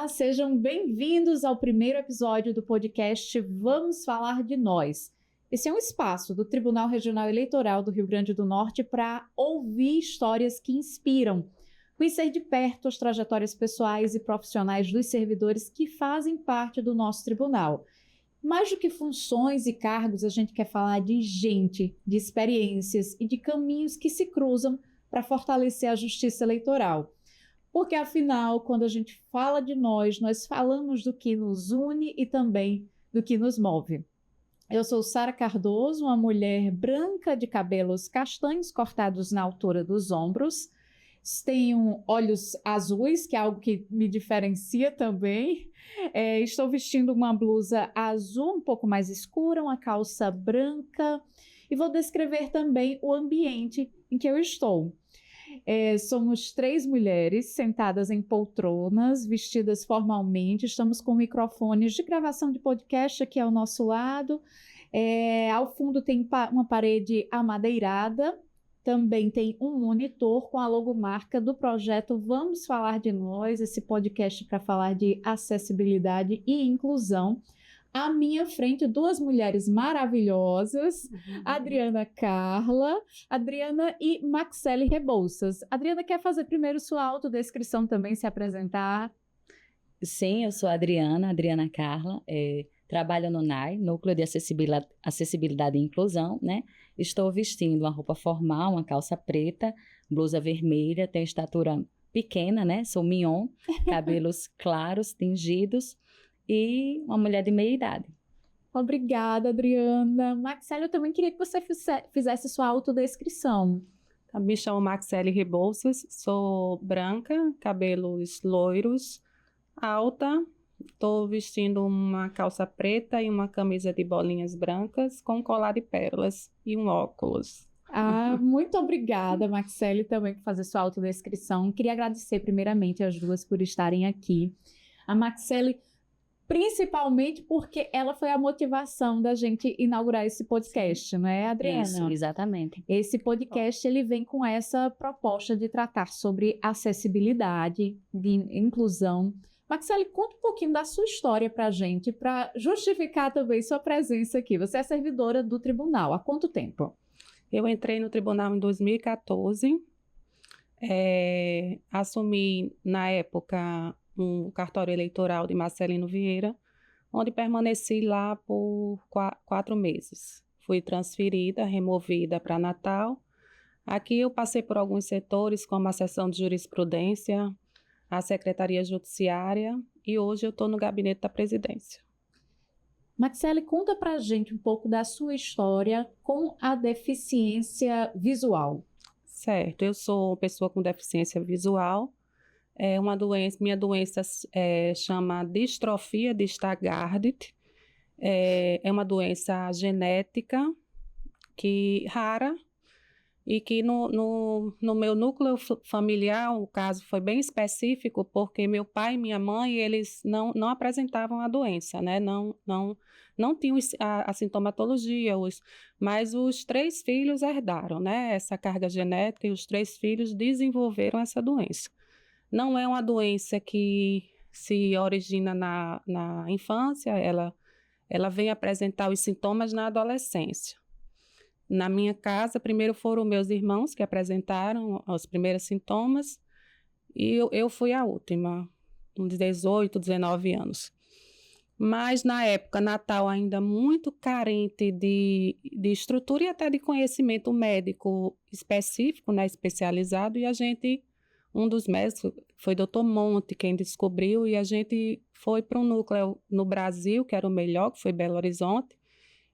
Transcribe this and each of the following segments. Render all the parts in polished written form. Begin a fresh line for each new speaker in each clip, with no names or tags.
Sejam bem-vindos ao primeiro episódio do podcast Vamos Falar de Nós. Esse é um espaço do Tribunal Regional Eleitoral do Rio Grande do Norte para ouvir histórias que inspiram, conhecer de perto as trajetórias pessoais e profissionais dos servidores que fazem parte do nosso tribunal. Mais do que funções e cargos, a gente quer falar de gente, de experiências e de caminhos que se cruzam para fortalecer a justiça eleitoral. Porque, afinal, quando a gente fala de nós falamos do que nos une e também do que nos move. Eu sou Sara Cardoso, uma mulher branca de cabelos castanhos cortados na altura dos ombros. Tenho olhos azuis, que é algo que me diferencia também. Estou vestindo uma blusa azul um pouco mais escura, uma calça branca. E vou descrever também o ambiente em que eu estou. Somos 3 mulheres sentadas em poltronas, vestidas formalmente. Estamos com microfones de gravação de podcast aqui ao nosso lado. Ao fundo tem uma parede amadeirada. Também tem um monitor com a logomarca do projeto Vamos Falar de Nós, esse podcast para falar de acessibilidade e inclusão. À minha frente, 2 mulheres maravilhosas, Adriana e Maxele Rebouças. Adriana, quer fazer primeiro sua autodescrição também, se apresentar?
Sim, eu sou a Adriana Carla, trabalho no NAI, Núcleo de Acessibilidade e Inclusão, né? Estou vestindo uma roupa formal, uma calça preta, blusa vermelha, tenho estatura pequena, né? Sou mignon, cabelos claros, tingidos, e uma mulher de meia idade.
Obrigada, Adriana. Maxele, eu também queria que você fizesse sua autodescrição.
Me chamo Maxele Rebouças, sou branca, cabelos loiros, alta, estou vestindo uma calça preta e uma camisa de bolinhas brancas com colar de pérolas e um óculos.
Muito obrigada, Maxele, também por fazer sua autodescrição. Queria agradecer primeiramente as duas por estarem aqui. A Maxele, principalmente porque ela foi a motivação da gente inaugurar esse podcast, não é, Adriana?
Isso, exatamente.
Esse podcast, ele vem com essa proposta de tratar sobre acessibilidade, de inclusão. Maxele, conta um pouquinho da sua história para a gente, para justificar também sua presença aqui. Você é servidora do tribunal, há quanto tempo?
Eu entrei no tribunal em 2014, assumi na época um cartório eleitoral de Marcelino Vieira, onde permaneci lá por 4 meses. Fui transferida, removida para Natal. Aqui eu passei por alguns setores, como a seção de jurisprudência, a Secretaria Judiciária, e hoje eu estou no gabinete da presidência.
Maxele, conta para a gente um pouco da sua história com a deficiência visual.
Certo, eu sou uma pessoa com deficiência visual. Minha doença chama distrofia de Stargardt. É uma doença genética rara e que no meu núcleo familiar o caso foi bem específico porque meu pai e minha mãe eles não apresentavam a doença, né? Não tinham a sintomatologia, mas os 3 filhos herdaram, né? Essa carga genética e os 3 filhos desenvolveram essa doença. Não é uma doença que se origina na infância, ela vem apresentar os sintomas na adolescência. Na minha casa, primeiro foram meus irmãos que apresentaram os primeiros sintomas e eu fui a última, com 18, 19 anos. Mas na época, Natal ainda muito carente de estrutura e até de conhecimento médico específico, né, especializado, e um dos médicos foi Dr. Monte quem descobriu, e a gente foi para um núcleo no Brasil, que era o melhor, que foi Belo Horizonte,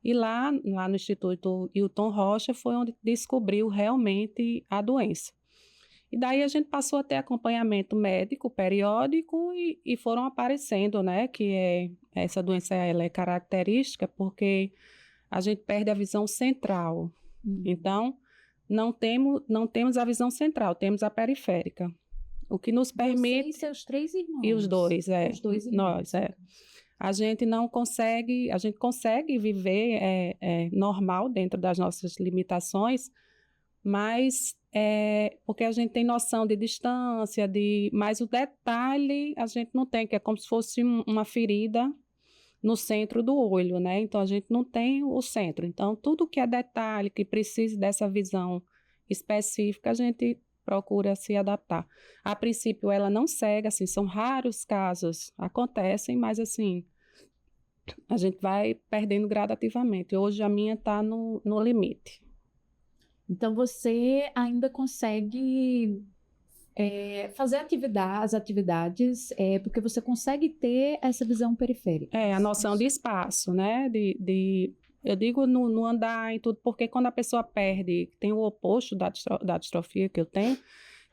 e lá no Instituto Hilton Rocha foi onde descobriu realmente a doença. E daí a gente passou a ter acompanhamento médico periódico e foram aparecendo, né, que essa doença ela é característica porque a gente perde a visão central. Então, não temos a visão central, temos a periférica. O que nos permite...
Você e seus 3 irmãos.
E os 2,
Os 2 irmãos.
Nós, A gente consegue viver normal dentro das nossas limitações, mas porque a gente tem noção de distância, mas o detalhe a gente não tem, que é como se fosse uma ferida no centro do olho, né? Então, a gente não tem o centro. Então, tudo que é detalhe, que precise dessa visão específica, a gente procura se adaptar. A princípio, ela não cega, assim, são raros casos, acontecem, mas, assim, a gente vai perdendo gradativamente. Hoje, a minha está no limite.
Então, você ainda consegue fazer as atividades, porque você consegue ter essa visão periférica.
A noção de espaço, né? Eu digo no andar e tudo, porque quando a pessoa perde, tem o oposto da distrofia que eu tenho,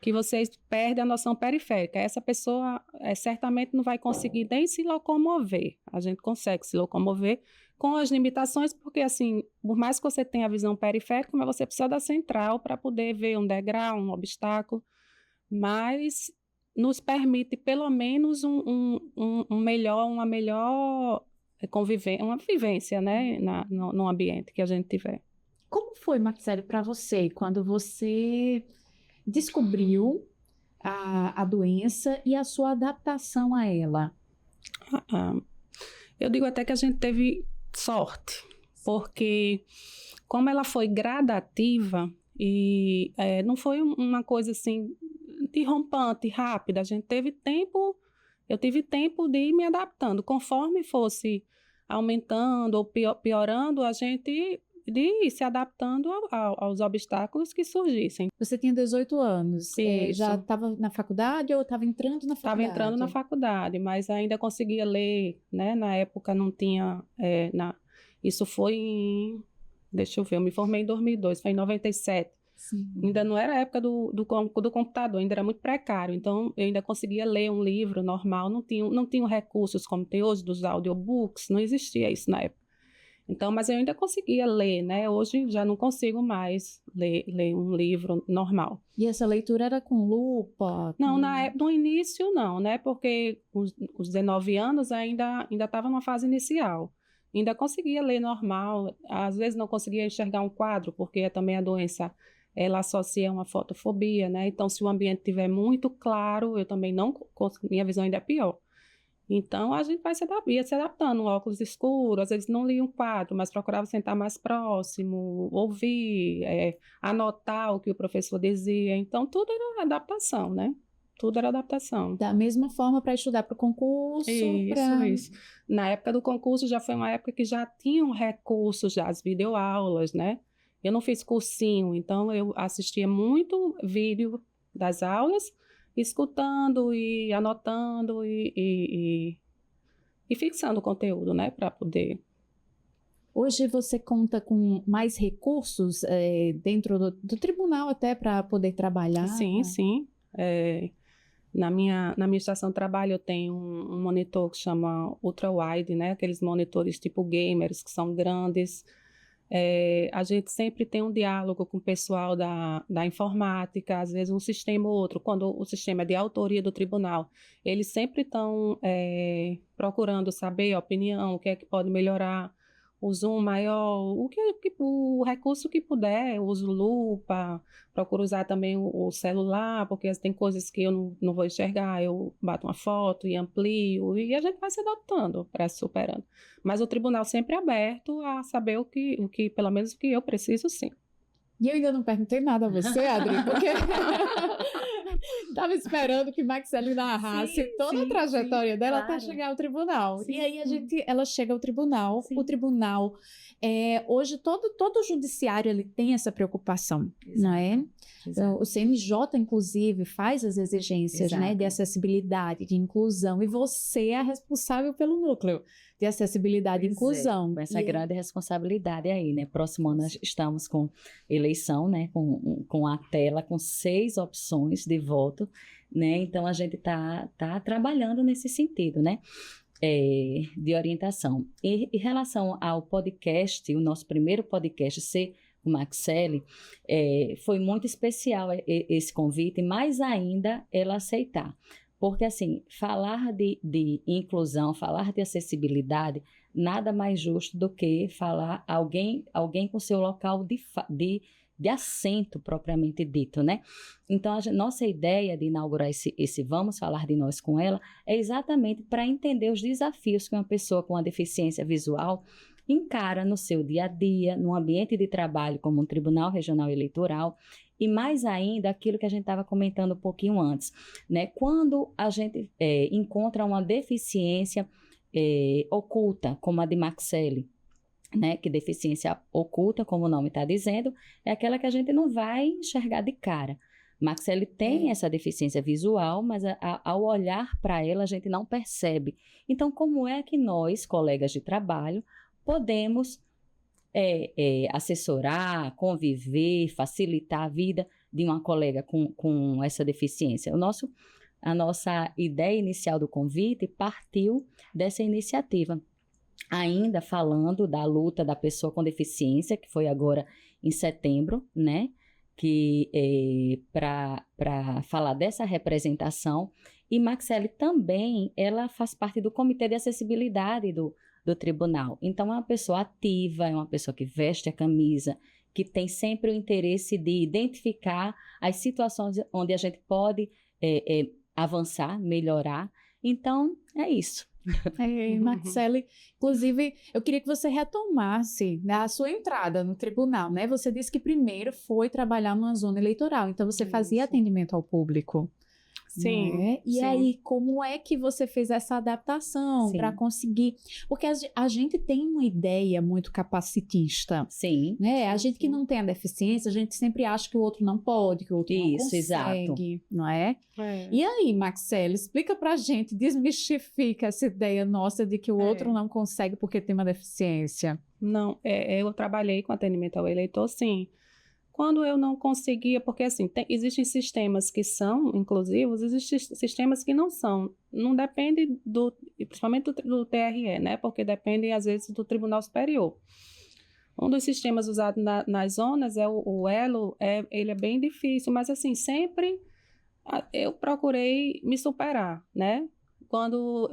que você perde a noção periférica. Essa pessoa certamente não vai conseguir nem se locomover. A gente consegue se locomover com as limitações, porque assim, por mais que você tenha a visão periférica, mas você precisa da central para poder ver um degrau, um obstáculo, mas nos permite pelo menos uma melhor convivência, uma vivência, né, no ambiente que a gente tiver.
Como foi, Maxele, para você, quando você descobriu a doença e a sua adaptação a ela?
Eu digo até que a gente teve sorte, porque como ela foi gradativa e não foi uma coisa assim rompante, rápida, eu tive tempo de ir me adaptando. Conforme fosse aumentando ou piorando, a gente de ir se adaptando aos obstáculos que surgissem.
Você tinha 18 anos, já estava na faculdade ou estava entrando na faculdade?
Estava entrando na faculdade, mas ainda conseguia ler, né? Na época não tinha... Isso foi deixa eu ver, eu me formei em 2002, foi em 97.
Sim.
Ainda não era a época do computador, ainda era muito precário, então eu ainda conseguia ler um livro normal, não tinha recursos como tem hoje dos audiobooks, não existia isso na época. Então, mas eu ainda conseguia ler, né? Hoje já não consigo mais ler um livro normal.
E essa leitura era com lupa?
Não, no início não, né? Porque os 19 anos ainda estava numa fase inicial. Ainda conseguia ler normal, às vezes não conseguia enxergar um quadro, porque também a doença ela associa uma fotofobia, né? Então, se o ambiente estiver muito claro, eu também não minha visão ainda é pior. Então, a gente vai ia se adaptando, um óculos escuro, às vezes não lia um quadro, mas procurava sentar mais próximo, ouvir, anotar o que o professor dizia. Então, tudo era adaptação, né? Tudo era adaptação.
Da mesma forma para estudar para o concurso?
Isso. Na época do concurso já foi uma época que já tinham recursos, já as videoaulas, né? Eu não fiz cursinho, então eu assistia muito vídeo das aulas, escutando e anotando e fixando o conteúdo, né, para poder...
Hoje você conta com mais recursos dentro do tribunal até para poder trabalhar?
Sim. Na minha estação de trabalho eu tenho um monitor que chama ultra-wide, né, aqueles monitores tipo gamers que são grandes. A gente sempre tem um diálogo com o pessoal da informática, às vezes um sistema ou outro, quando o sistema é de autoria do tribunal, eles sempre estão procurando saber a opinião, o que é que pode melhorar, o zoom maior, o recurso que puder, eu uso lupa, procuro usar também o celular, porque tem coisas que eu não vou enxergar, eu bato uma foto e amplio, e a gente vai se adaptando para se superando. Mas o tribunal sempre é aberto a saber o que, pelo menos o que eu preciso, sim.
E eu ainda não perguntei nada a você, Adri, porque estava esperando que Maxele narrasse toda a trajetória dela até chegar ao tribunal.
Sim.
E aí ela chega ao tribunal. Sim. O tribunal, hoje todo o judiciário ele tem essa preocupação, exato, não é? Exato. O CNJ, inclusive, faz as exigências, né, de acessibilidade, de inclusão, e você é a responsável pelo núcleo de acessibilidade e inclusão.
Com essa grande responsabilidade aí, né? Próximo ano nós estamos com eleição, né? Com a tela, com 6 opções de voto, né? Então, a gente tá trabalhando nesse sentido, né? De orientação. E em relação ao podcast, o nosso primeiro podcast ser o Maxele, foi muito especial esse convite, mais ainda ela aceitar. Porque, assim, falar de inclusão, falar de acessibilidade, nada mais justo do que falar alguém com seu local de de assento propriamente dito, né? Então, nossa ideia de inaugurar esse Vamos Falar de Nós com ela é exatamente para entender os desafios que uma pessoa com uma deficiência visual encara no seu dia a dia, no ambiente de trabalho como um Tribunal Regional Eleitoral, e mais ainda aquilo que a gente estava comentando um pouquinho antes, né? Quando a gente encontra uma deficiência oculta, como a de Maxelle, né? Que deficiência oculta, como o nome está dizendo, é aquela que a gente não vai enxergar de cara. Maxelle tem essa deficiência visual, mas ao olhar para ela a gente não percebe. Então, como é que nós, colegas de trabalho, podemos assessorar, conviver, facilitar a vida de uma colega com essa deficiência? A nossa ideia inicial do convite partiu dessa iniciativa. Ainda falando da luta da pessoa com deficiência, que foi agora em setembro, né? Que para falar dessa representação. E Maxelle também, ela faz parte do Comitê de Acessibilidade do tribunal. Então, é uma pessoa ativa, é uma pessoa que veste a camisa, que tem sempre o interesse de identificar as situações onde a gente pode avançar, melhorar. Então, é isso.
Maxelle, inclusive, eu queria que você retomasse a sua entrada no tribunal, né? Você disse que primeiro foi trabalhar numa zona eleitoral, então você fazia atendimento ao público.
Sim.
Né? E
sim.
aí, como é que você fez essa adaptação para conseguir? Porque a gente tem uma ideia muito capacitista.
Sim.
Né? A gente que não tem a deficiência, a gente sempre acha que o outro não pode, que o outro não consegue,
exato.
Não é? E aí, Maxelle, explica pra gente, desmistifica essa ideia nossa de que o outro não consegue porque tem uma deficiência.
Não, eu trabalhei com atendimento ao eleitor, sim. Quando eu não conseguia, porque assim, existem sistemas que são inclusivos, existem sistemas que não são. Não depende principalmente do TRE, né? Porque depende, às vezes, do Tribunal Superior. Um dos sistemas usados nas zonas é o ELO, ele é bem difícil, mas assim, sempre eu procurei me superar, né? Quando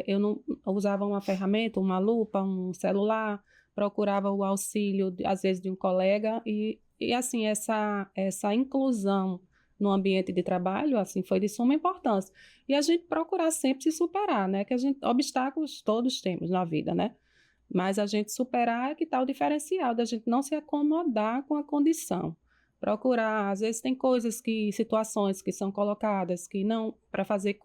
eu não usava uma ferramenta, uma lupa, um celular, procurava o auxílio, às vezes, de um colega e assim, essa inclusão no ambiente de trabalho, assim, foi de suma importância. E a gente procurar sempre se superar, né? Que obstáculos todos temos na vida, né? Mas a gente superar é que está o diferencial, da gente não se acomodar com a condição. Procurar, às vezes tem situações que são colocadas, que não, para fazer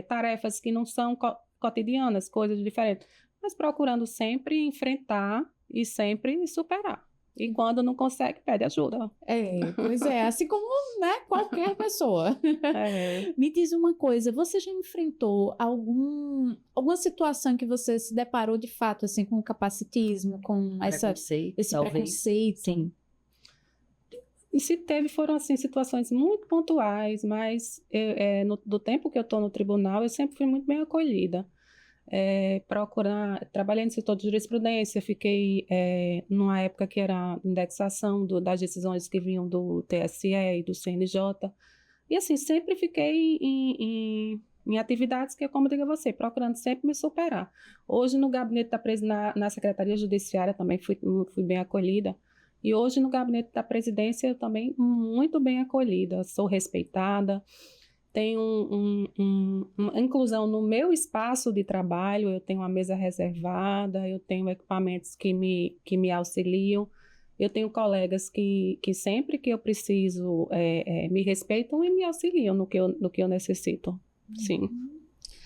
tarefas que não são cotidianas, coisas diferentes, mas procurando sempre enfrentar e sempre superar. E quando não consegue, pede ajuda.
Pois é, assim como, né, qualquer pessoa. Me diz uma coisa, você já enfrentou alguma situação que você se deparou de fato, assim, com o capacitismo, com esse preconceito?
Sim.
E se teve, foram, assim, situações muito pontuais, mas do tempo que eu estou no tribunal, eu sempre fui muito bem acolhida. Trabalhei no setor de jurisprudência, fiquei numa época que era indexação das decisões que vinham do TSE e do CNJ, e assim, sempre fiquei em atividades que, como eu digo a você, procurando sempre me superar. Hoje no gabinete na Secretaria Judiciária também fui bem acolhida, e hoje no gabinete da presidência eu também muito bem acolhida, sou respeitada, tenho uma inclusão no meu espaço de trabalho, eu tenho uma mesa reservada, eu tenho equipamentos que me auxiliam, eu tenho colegas que sempre que eu preciso me respeitam e me auxiliam no que eu necessito. Sim.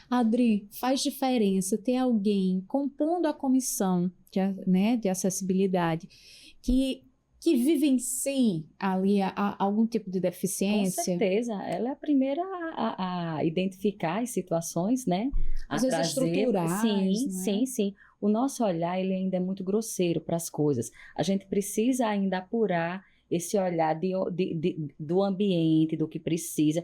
Adri, faz diferença ter alguém compondo a comissão de acessibilidade que vivencie ali algum tipo de deficiência?
Com certeza, ela é a primeira a identificar as situações, né?
Às vezes estruturais,
Sim. O nosso olhar, ele ainda é muito grosseiro para as coisas. A gente precisa ainda apurar esse olhar do ambiente, do que precisa,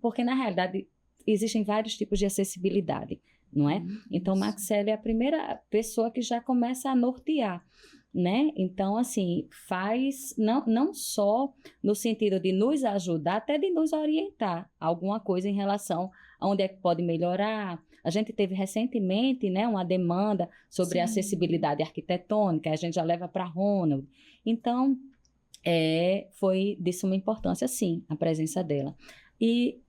porque na realidade existem vários tipos de acessibilidade, não é? Então, Maxelle é a primeira pessoa que já começa a nortear, né? Então, assim, faz não só no sentido de nos ajudar, até de nos orientar alguma coisa em relação a onde é que pode melhorar. A gente teve recentemente, né, uma demanda sobre acessibilidade arquitetônica, a gente já leva para a Ronald. Então, foi de suma importância, sim, a presença dela. E,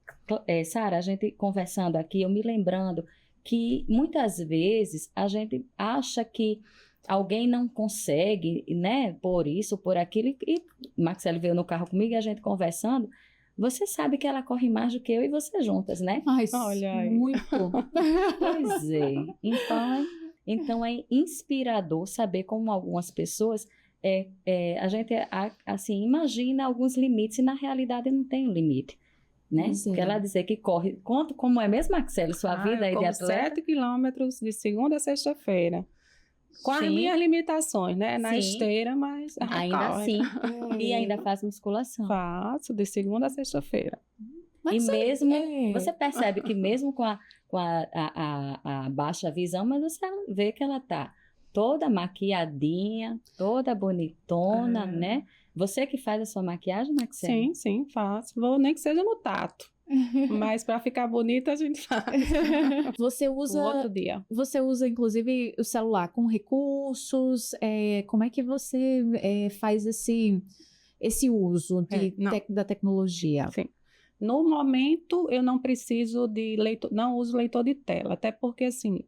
Sara, a gente conversando aqui, eu me lembrando que muitas vezes a gente acha que alguém não consegue, né, por isso, por aquilo, e Maxele veio no carro comigo e a gente conversando, você sabe que ela corre mais do que eu e você juntas, né?
Mas
Olha aí.
muito.
Pois é. Então é inspirador saber como algumas pessoas, a gente assim, imagina alguns limites e na realidade não tem um limite. Né? Porque ela dizer que corre, como é mesmo, Maxele, sua vida aí de atleta?
7 quilômetros de segunda a sexta-feira. Com as minhas limitações, né? Na esteira, mas
ainda assim. E ainda faz musculação.
Faço, de segunda a sexta-feira.
Mas você percebe que mesmo com a baixa visão, mas você vê que ela tá toda maquiadinha, toda bonitona, né? Você que faz a sua maquiagem, Maxele?
Sim, faço. Vou nem que seja no tato. Mas para ficar bonita a gente faz.
Você usa
outro dia.
Você usa inclusive o celular com recursos. Como é que você faz esse uso da tecnologia?
Sim. No momento eu não preciso de leitor, não uso leitor de tela, até porque assim,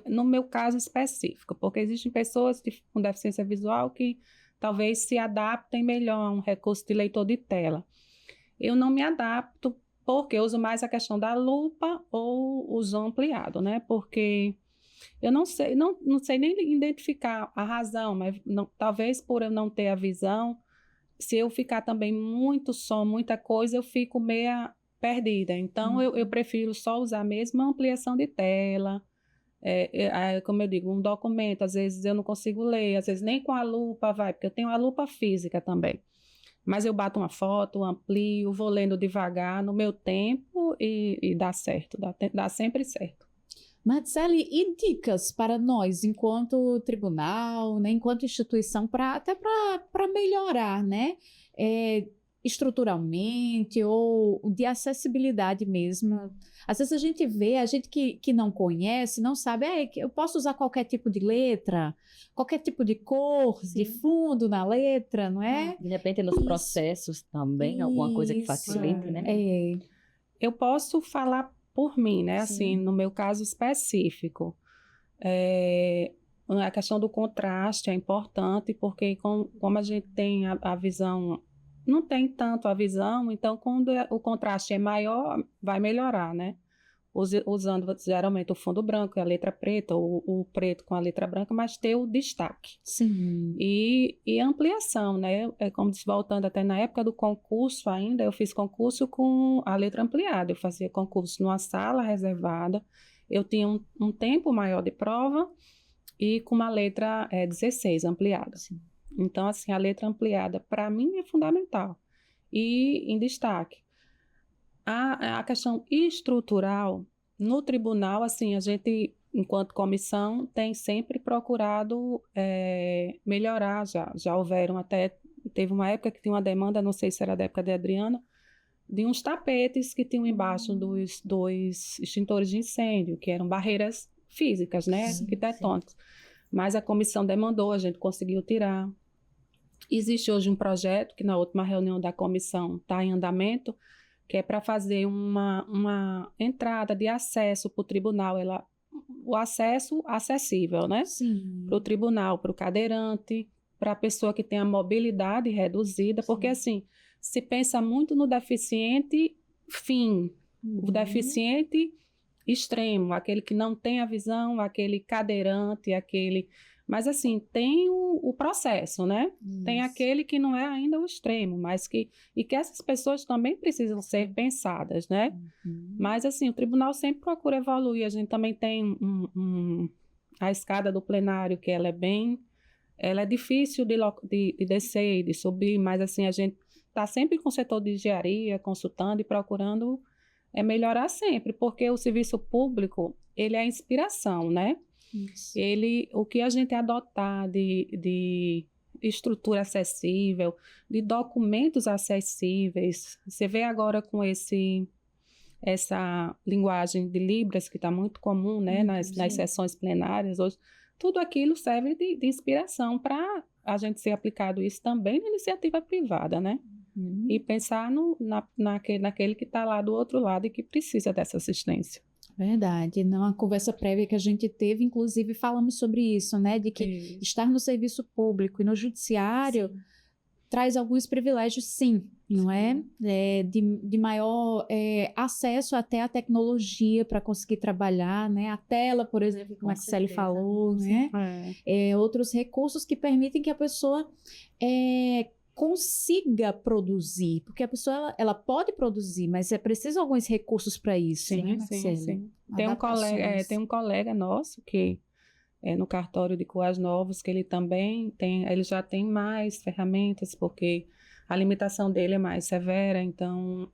no meu caso específico, porque existem pessoas com deficiência visual que talvez se adaptem melhor a um recurso de leitor de tela. Eu não me adapto porque eu uso mais a questão da lupa ou o zoom ampliado, né? Porque eu não sei nem identificar a razão, mas talvez por eu não ter a visão, se eu ficar também muito som, muita coisa, eu fico meia perdida. Então, eu prefiro só usar mesmo a ampliação de tela. Como eu digo, um documento, às vezes eu não consigo ler, às vezes nem com a lupa vai, porque eu tenho a lupa física também. Mas eu bato uma foto, amplio, vou lendo devagar no meu tempo e dá certo, dá sempre certo.
Maxele, e dicas para nós, enquanto tribunal, né, enquanto instituição, até para melhorar, né? Estruturalmente ou de acessibilidade mesmo. Às vezes a gente que não conhece, não sabe, eu posso usar qualquer tipo de letra, qualquer tipo de cor, de fundo na letra, não é?
De repente nos processos também, alguma coisa que facilite, né?
Eu posso falar por mim, né?
Sim.
Assim, no meu caso específico. A questão do contraste é importante, porque como a gente tem a visão, não tem tanto a visão, então quando o contraste é maior, vai melhorar, né? Usando geralmente o fundo branco e a letra preta, ou o preto com a letra branca, mas ter o destaque.
Sim.
E a ampliação, né? Como disse, voltando até na época do concurso ainda, eu fiz concurso com a letra ampliada. Eu fazia concurso numa sala reservada, eu tinha um tempo maior de prova e com uma letra 16 ampliada. Sim. Então, assim, a letra ampliada, para mim, é fundamental. E em destaque. A questão estrutural, no tribunal, assim, a gente, enquanto comissão, tem sempre procurado melhorar já houveram até, teve uma época que tinha uma demanda, não sei se era da época de Adriana, de uns tapetes que tinham embaixo dos extintores de incêndio, que eram barreiras físicas, né, arquitetônicas. Mas a comissão demandou, a gente conseguiu tirar. Existe hoje um projeto que na última reunião da comissão está em andamento, que é para fazer uma entrada de acesso para o tribunal, o acesso acessível, né? Para o tribunal, para o cadeirante, para a pessoa que tem a mobilidade reduzida, porque assim, se pensa muito no deficiente fim, o deficiente extremo, aquele que não tem a visão, aquele cadeirante, mas assim, tem o processo, né? Isso. Tem aquele que não é ainda o extremo, mas que essas pessoas também precisam ser pensadas, né? Mas assim, o tribunal sempre procura evoluir. A gente também tem a escada do plenário, que ela é difícil de descer e de subir, mas assim, a gente está sempre com o setor de engenharia, consultando e procurando melhorar sempre, porque o serviço público, ele é a inspiração, né? Isso. O que a gente adotar de estrutura acessível, de documentos acessíveis, você vê agora com essa linguagem de Libras que está muito comum, né, nas sessões plenárias hoje, tudo aquilo serve de inspiração para a gente ser aplicado isso também na iniciativa privada, né? E pensar naquele que está lá do outro lado e que precisa dessa assistência.
Verdade. Numa conversa prévia que a gente teve, inclusive, falamos sobre isso, né? De que estar no serviço público e no judiciário traz alguns privilégios, sim, não é? De maior acesso até à tecnologia para conseguir trabalhar, né? A tela, por exemplo, como a Marcele falou, né? Outros recursos que permitem que a pessoa consiga produzir, porque a pessoa ela pode produzir, mas é preciso alguns recursos para isso, né, Marcele?
Sim. Tem um colega nosso que no cartório de Coas Novos, que ele também ele já tem mais ferramentas, porque a limitação dele é mais severa, então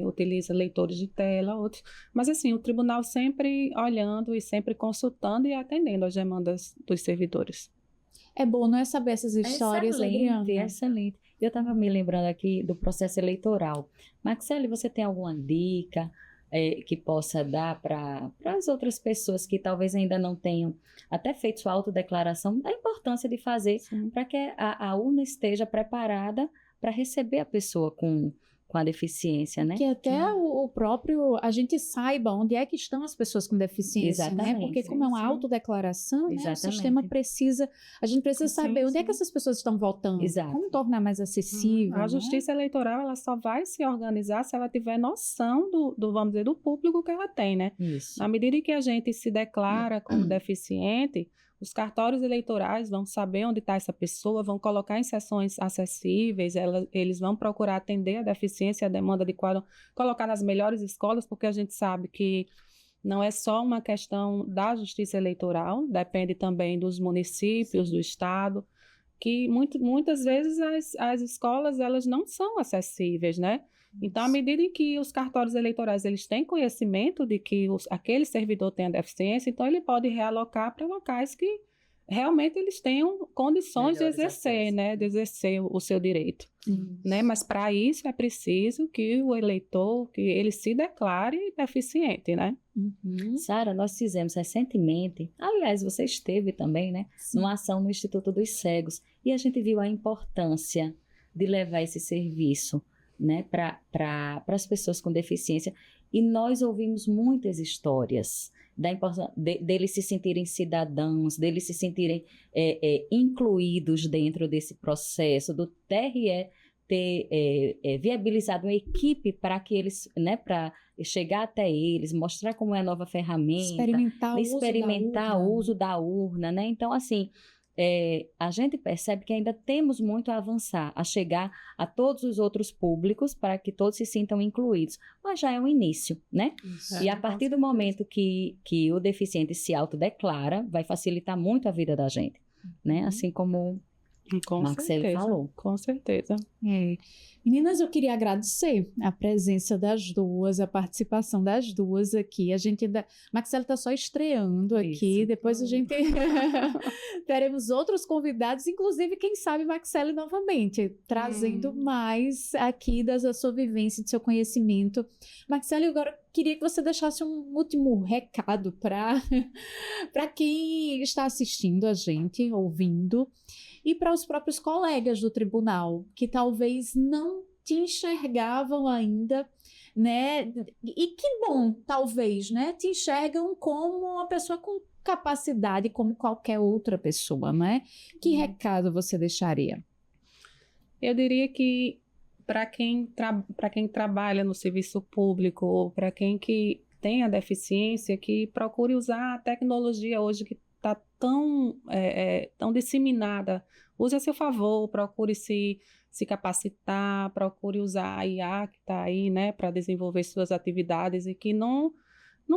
utiliza leitores de tela, outros. Mas assim, o tribunal sempre olhando e sempre consultando e atendendo às demandas dos servidores.
É bom, não é saber essas histórias, Adriana?
Excelente. Eu estava me lembrando aqui do processo eleitoral. Marcele, você tem alguma dica que possa dar para as outras pessoas que talvez ainda não tenham até feito sua autodeclaração, da importância de fazer para que a urna esteja preparada para receber a pessoa com a deficiência, né?
Que até o próprio, a gente saiba onde é que estão as pessoas com deficiência,
exatamente,
né? Porque como é uma autodeclaração, né? O sistema a gente precisa saber onde é que essas pessoas estão votando, como tornar mais acessível.
A justiça eleitoral, ela só vai se organizar se ela tiver noção vamos dizer, do público que ela tem, né?
Isso.
Na medida em que a gente se declara como deficiente, os cartórios eleitorais vão saber onde está essa pessoa, vão colocar em sessões acessíveis, eles vão procurar atender a deficiência, a demanda adequada, colocar nas melhores escolas, porque a gente sabe que não é só uma questão da justiça eleitoral, depende também dos municípios, do estado, que muitas vezes as escolas elas não são acessíveis, né? Então, à medida em que os cartórios eleitorais eles têm conhecimento de que aquele servidor tem a deficiência, então ele pode realocar para locais que realmente eles tenham condições de exercer, né, de exercer o seu direito. Né? Mas para isso é preciso que o eleitor, que ele se declare deficiente, né?
Sara, nós fizemos recentemente, aliás, você esteve também, né, numa ação no Instituto dos Cegos, e a gente viu a importância de levar esse serviço, né, para as pessoas com deficiência, e nós ouvimos muitas histórias da importância deles se sentirem cidadãos, deles se sentirem incluídos dentro desse processo, do TRE ter viabilizado uma equipe para que eles, né, para chegar até eles, mostrar como é a nova ferramenta, experimentar o uso da urna, né? Então, assim, a gente percebe que ainda temos muito a avançar, a chegar a todos os outros públicos para que todos se sintam incluídos. Mas já é um início, né? E a partir do momento que o deficiente se autodeclara, vai facilitar muito a vida da gente, né? Assim como Marcele falou.
Com certeza.
Meninas, eu queria agradecer a presença das duas, a participação das duas aqui. A gente ainda... Marcele está só estreando aqui, depois a gente teremos outros convidados, inclusive, quem sabe, Marcele novamente, trazendo mais aqui da sua vivência, do seu conhecimento. Marcele, agora queria que você deixasse um último recado para quem está assistindo a gente, ouvindo, e para os próprios colegas do tribunal, que talvez não te enxergavam ainda, né? E que bom, talvez, né? Te enxergam como uma pessoa com capacidade, como qualquer outra pessoa, né? Que recado você deixaria?
Eu diria que para quem trabalha no serviço público, ou para quem que tem a deficiência, que procure usar a tecnologia hoje que está tão disseminada. Use a seu favor, procure se capacitar, procure usar a IA que está aí, né, para desenvolver suas atividades, e que não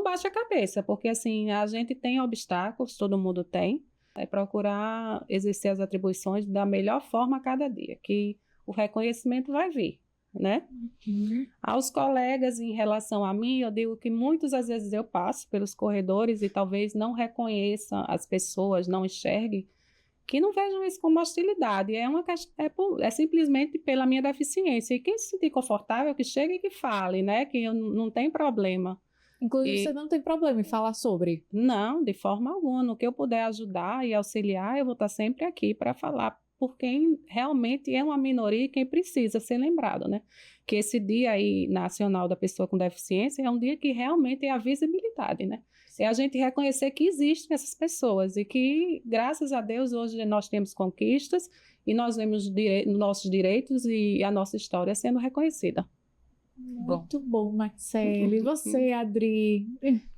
baixe a cabeça, porque assim, a gente tem obstáculos, todo mundo tem, procurar exercer as atribuições da melhor forma a cada dia, que o reconhecimento vai vir, né? Aos colegas, em relação a mim, eu digo que muitas às vezes eu passo pelos corredores e talvez não reconheça as pessoas, não enxergue, que não vejam isso como hostilidade, é simplesmente pela minha deficiência, e quem se sentir confortável, que chegue e que fale, né, que não tem problema.
Inclusive, você não tem problema em falar sobre?
Não, de forma alguma, no que eu puder ajudar e auxiliar, eu vou estar sempre aqui para falar por quem realmente é uma minoria e quem precisa ser lembrado, né? Que esse dia aí nacional da pessoa com deficiência é um dia que realmente é a visibilidade, né? É a gente reconhecer que existem essas pessoas e que, graças a Deus, hoje nós temos conquistas e nós vemos nossos direitos e a nossa história sendo reconhecida.
Muito bom, Maxele. E você, Adri?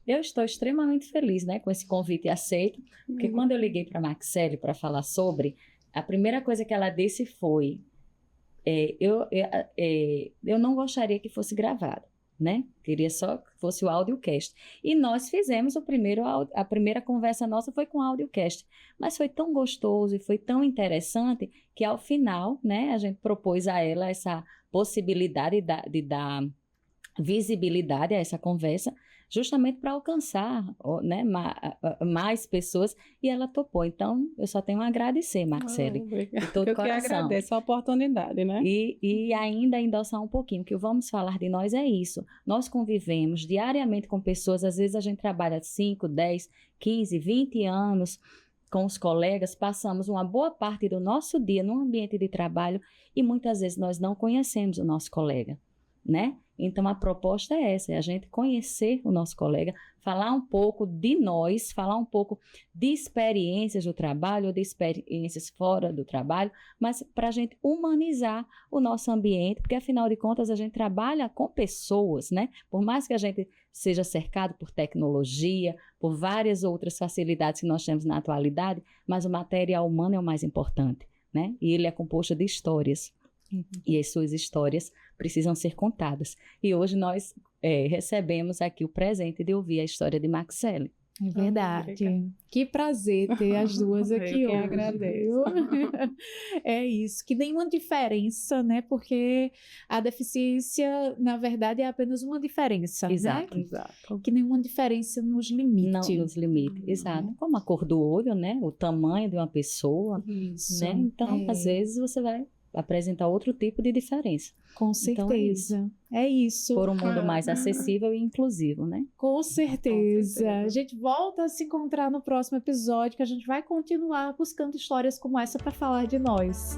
Eu estou extremamente feliz, né, com esse convite aceito, porque quando eu liguei para a Maxele para falar sobre, a primeira coisa que ela disse foi, eu não gostaria que fosse gravado, né? Queria só que fosse o audiocast. E nós fizemos a primeira conversa nossa foi com o audiocast, mas foi tão gostoso e foi tão interessante que ao final, né, a gente propôs a ela essa possibilidade de dar visibilidade a essa conversa, justamente para alcançar, né, mais pessoas, e ela topou. Então, eu só tenho a agradecer, Maxele, de todo
eu
coração.
Eu que agradeço a oportunidade, né?
E ainda endossar um pouquinho, que o Vamos Falar de Nós é isso. Nós convivemos diariamente com pessoas, às vezes a gente trabalha 5, 10, 15, 20 anos com os colegas, passamos uma boa parte do nosso dia num ambiente de trabalho e muitas vezes nós não conhecemos o nosso colega, né? Então, a proposta é essa, é a gente conhecer o nosso colega, falar um pouco de nós, falar um pouco de experiências do trabalho, ou de experiências fora do trabalho, mas para a gente humanizar o nosso ambiente, porque, afinal de contas, a gente trabalha com pessoas, né? Por mais que a gente seja cercado por tecnologia, por várias outras facilidades que nós temos na atualidade, mas o material humano é o mais importante, né? E ele é composto de histórias. E as suas histórias precisam ser contadas. E hoje nós recebemos aqui o presente de ouvir a história de Maxele.
É verdade. Que prazer ter as duas aqui
eu
hoje.
Eu agradeço.
É isso, que nenhuma diferença, né? Porque a deficiência, na verdade, é apenas uma diferença,
Exato.
né?
Exato.
Que nenhuma diferença nos limite.
Não nos limite, exato. Como a cor do olho, né? O tamanho de uma pessoa,
Isso.
né? Então, às vezes, você vai apresentar outro tipo de diferença.
Com certeza. É isso.
Por um mundo mais acessível e inclusivo, né?
Com certeza.
Com certeza.
A gente volta a se encontrar no próximo episódio, que a gente vai continuar buscando histórias como essa para falar de nós.